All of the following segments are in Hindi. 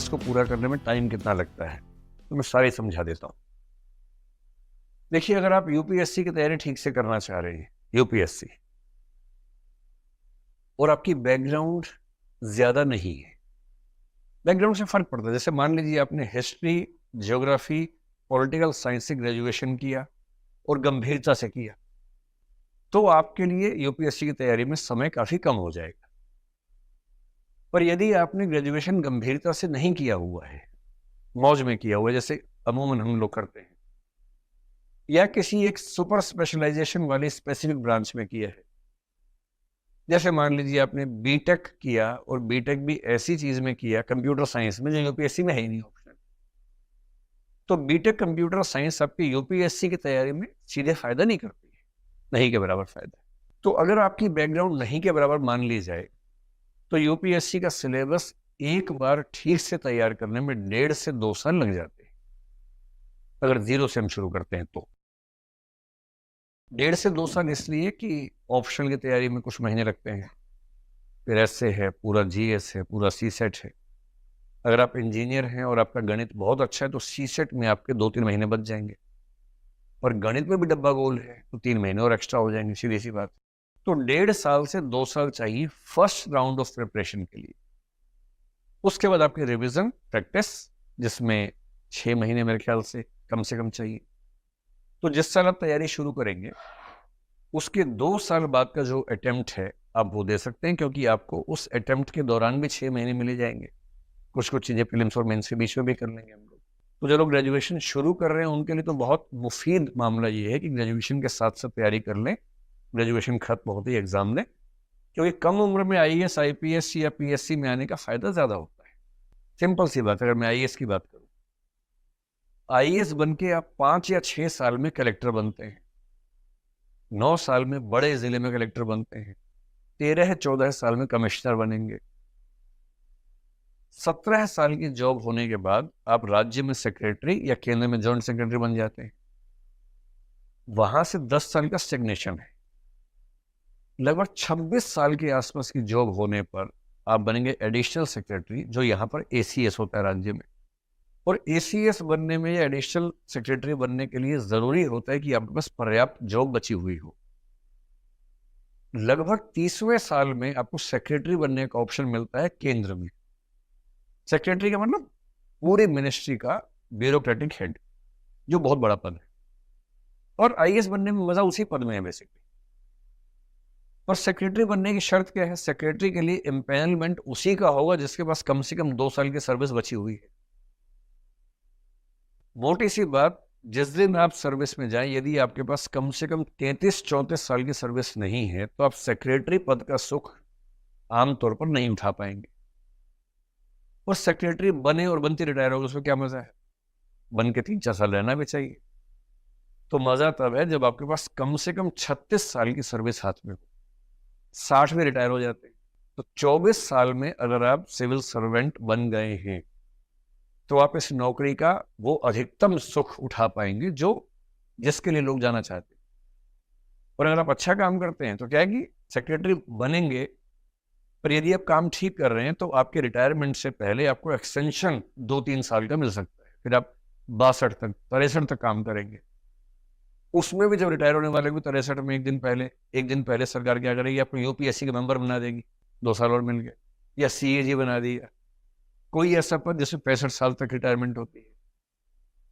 इसको पूरा करने में टाइम कितना लगता है, तो मैं सारी समझा देता हूँ। देखिए, अगर आप यूपीएससी की तैयारी ठीक से करना चाह रहे हैं, यूपीएससी, और आपकी बैकग्राउंड ज्यादा नहीं है, बैकग्राउंड से फर्क पड़ता है। जैसे मान लीजिए आपने हिस्ट्री, ज्योग्राफी, पॉलिटिकल साइंस से ग्रेजुएशन किया और गंभीरता से किया, तो आपके लिए यूपीएससी की तैयारी में समय काफी कम हो जाएगा। पर यदि आपने ग्रेजुएशन गंभीरता से नहीं किया हुआ है, मौज में किया हुआ है, जैसे अमूमन हम लोग करते हैं, या किसी एक सुपर स्पेशलाइजेशन वाली स्पेसिफिक ब्रांच में किया है, जैसे मान लीजिए आपने बीटेक किया और बीटेक भी ऐसी चीज में किया, कंप्यूटर साइंस में, जो यूपीएससी में है ही नहीं ऑप्शन, तो बीटेक कंप्यूटर साइंस आपकी यूपीएससी की तैयारी में सीधे फायदा नहीं करती है, नहीं के बराबर फायदा। तो अगर आपकी बैकग्राउंड नहीं के बराबर मान ली जाए, तो यूपीएससी का सिलेबस एक बार ठीक से तैयार करने में 1.5 से 2 साल लग जाते हैं, अगर जीरो से हम शुरू करते हैं तो। 1.5 से 2 साल इसलिए कि ऑप्शनल की तैयारी में कुछ महीने लगते हैं, फिर एसए है, पूरा जीएस है, पूरा सीसेट है। अगर आप इंजीनियर हैं और आपका गणित बहुत अच्छा है, तो सीसेट में आपके 2-3 महीने बच जाएंगे, और गणित में भी डब्बा गोल है तो 3 महीने और एक्स्ट्रा हो जाएंगे, सीधी सी बात। तो 1.5 साल से 2 साल चाहिए फर्स्ट राउंड ऑफ प्रिपरेशन के लिए। उसके बाद आपकी रिवीजन प्रैक्टिस, जिसमें 6 महीने मेरे ख्याल से कम चाहिए। तो जिस साल आप तैयारी शुरू करेंगे, उसके 2 साल बाद का जो अटेम्प्ट है आप वो दे सकते हैं, क्योंकि आपको उस अटेम्प्ट के दौरान भी 6 महीने मिले जाएंगे। कुछ चीजें प्रीलिम्स और मेंस के बीच में भी कर लेंगे हम लोग। तो जो लोग ग्रेजुएशन शुरू कर रहे हैं उनके लिए तो बहुत मुफीद मामला ये है कि ग्रेजुएशन के साथ साथ तैयारी कर लें, ग्रेजुएशन खत्म होते ही एग्जाम दें, क्योंकि कम उम्र में आईएएस, आईपीएस या पीएससी में आने का फायदा ज्यादा होता है। सिंपल सी बात, अगर मैं आईएएस की बात करूं, आईएएस बन के आप 5 या 6 साल में कलेक्टर बनते हैं, 9 साल में बड़े जिले में कलेक्टर बनते हैं, 13-14 साल में कमिश्नर बनेंगे, 17 साल की जॉब होने के बाद आप राज्य में सेक्रेटरी या केंद्र में जॉइंट सेक्रेटरी बन जाते हैं। वहां से 10 साल का स्टेग्नेशन है। लगभग 26 साल के आसपास की जॉब होने पर आप बनेंगे एडिशनल सेक्रेटरी, जो यहाँ पर एसीएस होता है राज्य में। और एसीएस बनने में या एडिशनल सेक्रेटरी बनने के लिए जरूरी होता है कि आपके पास पर्याप्त जॉब बची हुई हो। लगभग 30वें साल में आपको सेक्रेटरी बनने का ऑप्शन मिलता है केंद्र में। सेक्रेटरी का मतलब पूरे मिनिस्ट्री का ब्यूरोक्रेटिक हेड, जो बहुत बड़ा पद है। और आईएएस बनने में मजा उसी पद में है बेसिकली। और सेक्रेटरी बनने की शर्त क्या है? सेक्रेटरी के लिए एम्पैनलमेंट उसी का होगा जिसके पास कम से कम 2 साल की सर्विस बची हुई है। मोटी सी बात, जिस दिन आप सर्विस में जाएं, यदि आपके पास कम से कम 33-34 साल की सर्विस नहीं है, तो आप सेक्रेटरी पद का सुख आमतौर पर नहीं उठा पाएंगे। और सेक्रेटरी बने और बनते रिटायर हो गए, उसमें क्या मजा है? बन के 3-4 साल रहना भी चाहिए। तो मजा तब है जब आपके पास कम से कम 36 साल की सर्विस हाथ में हो। 60 में रिटायर हो जाते हैं। तो 24 साल में अगर आप सिविल सर्वेंट बन गए हैं, तो आप इस नौकरी का वो अधिकतम सुख उठा पाएंगे जो जिसके लिए लोग जाना चाहते हैं। और अगर आप अच्छा काम करते हैं तो क्या है कि सेक्रेटरी बनेंगे, पर यदि आप काम ठीक कर रहे हैं तो आपके रिटायरमेंट से पहले आपको एक्सटेंशन 2-3 साल का मिल सकता है। फिर आप 62 तक, 63 तक काम करेंगे। उसमें भी जब रिटायर होने वाले भी 63 में एक दिन पहले सरकार क्या करेगी? आपको यूपीएससी के मेंबर बना देगी, 2 साल और मिल गए, या सीएजी बना दिया, कोई ऐसा पद जिसमें 65 साल तक रिटायरमेंट होती है।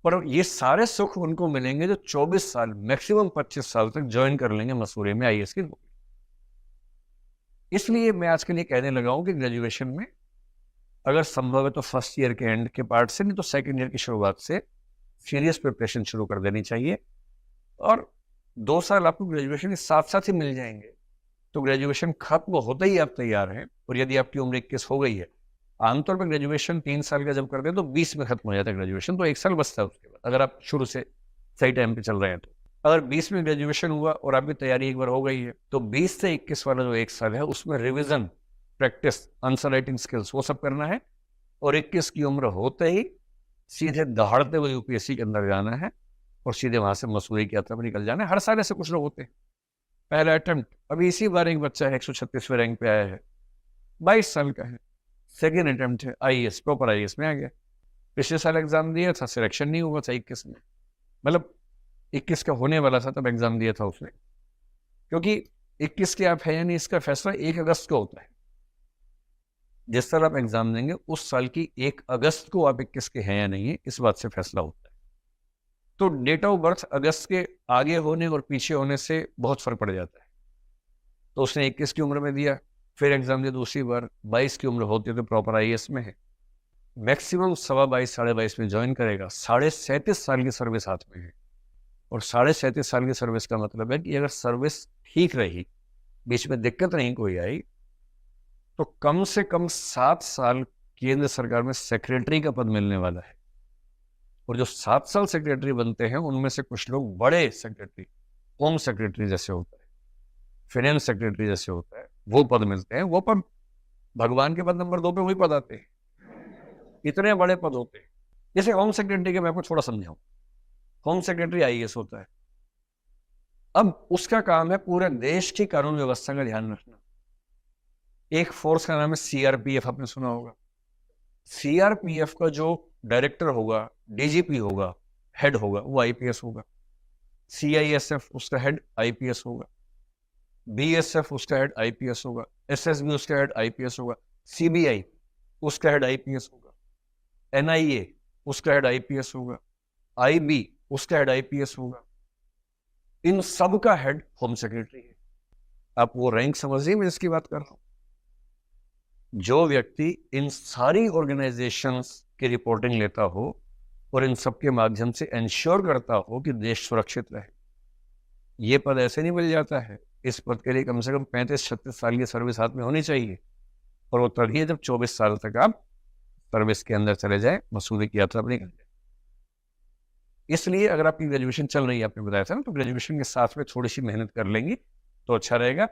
पर ये सारे सुख उनको मिलेंगे जो 24 साल, मैक्सिमम 25 साल तक ज्वाइन कर लेंगे मसूरी में आईएएस की नौकरी। इसलिए मैं आज के लिए कहने लगा हूं कि ग्रेजुएशन में अगर संभव है तो फर्स्ट ईयर के एंड के पार्ट से, नहीं तो सेकेंड ईयर की शुरुआत से सीरियस प्रिपरेशन शुरू कर देनी चाहिए। और 2 साल आपको ग्रेजुएशन के साथ साथ ही मिल जाएंगे, तो ग्रेजुएशन खत्म होते ही आप तैयार हैं। और यदि आपकी उम्र 21 हो गई है, आमतौर पर ग्रेजुएशन 3 साल का जब करते हैं तो 20 में खत्म हो जाता है ग्रेजुएशन, तो 1 साल बचता है उसके बाद, अगर आप शुरू से सही टाइम पे चल रहे हैं तो। अगर 20 में ग्रेजुएशन हुआ और आपकी तैयारी एक बार हो गई है, तो 20 से 21 वाला जो 1 साल है उसमें revision, practice, answer writing skills, वो सब करना है। और 21 की उम्र होते ही सीधे दहाड़ते हुए यूपीएससी के अंदर जाना है और सीधे वहां से मसूरी की यात्रा पर निकल जाना है। हर साल ऐसे कुछ लोग होते हैं। पहला अटेम्प्ट, अभी इसी बार एक बच्चा है 136वें रैंक पे आया है, 22 साल का है, सेकेंड अटेम्प्ट है, आईएएस, प्रॉपर आईएएस में आ गया। पिछले साल एग्जाम दिया था, सिलेक्शन नहीं हुआ था 21 में, मतलब 21 का होने वाला था तब एग्जाम दिया था उसने, क्योंकि 21 के आप है या नहीं इसका फैसला 1 अगस्त को होता है। जिस साल आप एग्जाम देंगे उस साल की 1 अगस्त को आप 21 के हैं या नहीं है, इस बात से फैसला होता है। तो डेट ऑफ बर्थ अगस्त के आगे होने और पीछे होने से बहुत फर्क पड़ जाता है। तो उसने 21 की उम्र में दिया, फिर एग्जाम दिया दूसरी बार, 22 की उम्र होती है तो प्रॉपर आईएएस में है, मैक्सिमम 22.5 साढ़े 22 में ज्वाइन करेगा, 37.5 साल की सर्विस हाथ में है। और 37.5 साल की सर्विस का मतलब है कि अगर सर्विस ठीक रही, बीच में दिक्कत नहीं कोई आई, तो कम से कम 7 साल केंद्र सरकार में सेक्रेटरी का पद मिलने वाला है। और जो 7 साल सेक्रेटरी बनते हैं उनमें से कुछ लोग बड़े सेक्रेटरी, होम सेक्रेटरी जैसे होता है, फाइनेंस सेक्रेटरी जैसे होता है, वो पद मिलते हैं। वो पद भगवान के पद नंबर 2 पे वही पद आते हैं, इतने बड़े पद होते हैं। जैसे होम सेक्रेटरी के मैं आपको थोड़ा समझाऊं, होम सेक्रेटरी आईएएस होता है। अब उसका काम है पूरे देश की कानून व्यवस्था का ध्यान रखना। एक फोर्स का नाम है सीआरपीएफ, आपने सुना होगा। सीआरपीएफ का जो डायरेक्टर होगा, डीजीपी होगा, हेड होगा, वो आईपीएस होगा। सीआईएसएफ उसका हेड आईपीएस होगा, बीएसएफ उसका हेड आईपीएस होगा, एसएसबी उसका हेड आईपीएस होगा, सीबीआई उसका हेड आईपीएस होगा, एनआईए उसका हेड आईपीएस होगा, आईबी उसका हेड आईपीएस होगा। इन सब का हेड होम सेक्रेटरी है। आप वो रैंक समझिए मैं जिसकी बात कर रहा हूं। जो व्यक्ति इन सारी ऑर्गेनाइजेशंस की रिपोर्टिंग लेता हो और इन सब के माध्यम से इंश्योर करता हो कि देश सुरक्षित रहे, ये पद ऐसे नहीं मिल जाता है। इस पद के लिए कम से कम 35-36 साल की सर्विस हाथ में होनी चाहिए, और वो तभी है जब 24 साल तक आप सर्विस के अंदर चले जाए, मसूदे की यात्रा अपनी कर जाए। इसलिए अगर आपकी ग्रेजुएशन चल रही है, आपने बताया था ना, तो ग्रेजुएशन के साथ में थोड़ी सी मेहनत कर लेंगे तो अच्छा रहेगा।